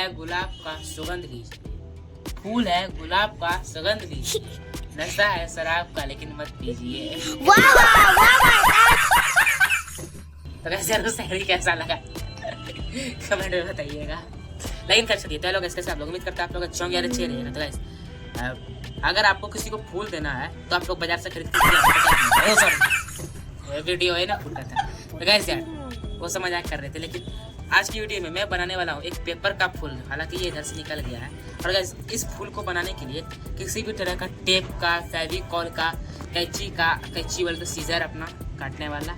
है गुलाब का सुगंध लीजिए, फूल है गुलाब का सुगंध लीजिए, नशा है शराब का लेकिन मत पीजिए। तो कैसे यार शायरी कैसा लगा कमेंट में बताइएगा। लेकिन कर सकते लोग इसके आप लोग उम्मीद करते हैं आप लोग अच्छे होंगे, अच्छे रहेगा। तो गाइस अगर आपको किसी को फूल देना है तो आप लोग बाजार से खरीद के वीडियो है ना फूल का था। तो गाइस यार वो सब मजाक कर रहे थे, लेकिन आज की वीडियो में मैं बनाने वाला हूँ एक पेपर का फूल। हालांकि ये इधर से निकल गया है। और गाइस इस फूल को बनाने के लिए किसी भी तरह का टेप का, फेविकॉल का, कैंची वाला सीजर अपना काटने वाला,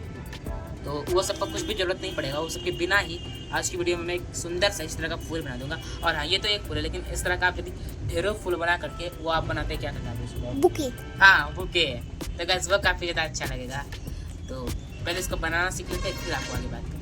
तो वो सब का कुछ भी जरूरत नहीं पड़ेगा। वो सबके बिना ही आज की वीडियो में मैं एक सुंदर सा इस तरह का फूल बना दूंगा। और हाँ ये तो एक फूल है, लेकिन इस तरह का आप यदि ढेरों फूल बना करके वो आप बनाते क्या करते हैं, बुके। हाँ बुके। तो गाइस वो काफ़ी ज़्यादा अच्छा लगेगा। तो पहले इसको बनाना सीख लेते हैं, फिर आपको आगे बात करेंगे।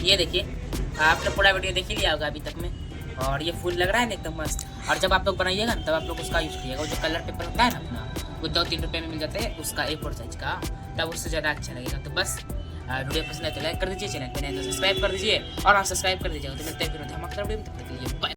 ये देखिए आपने पूरा वीडियो देख ही लिया होगा अभी तक में, और ये फूल लग रहा है ना एकदम मस्त। और जब आप लोग बनाइएगा ना तब आप लोग उसका यूज़ करिएगा, वो जो कलर पेपर होता है ना अपना, वो 2-3 रुपये में मिल जाता है उसका A4 साइज का, तब उससे ज़्यादा अच्छा लगेगा। तो बस वीडियो पसंद आए तो लाइक कर दीजिए, चैनल पे नए तो सब्सक्राइब कर दीजिए, और आप सब्सक्राइब कर दीजिएगा। तो मिलते हैं फिर धमाकेदार वीडियो में, तब तक के लिए बाय।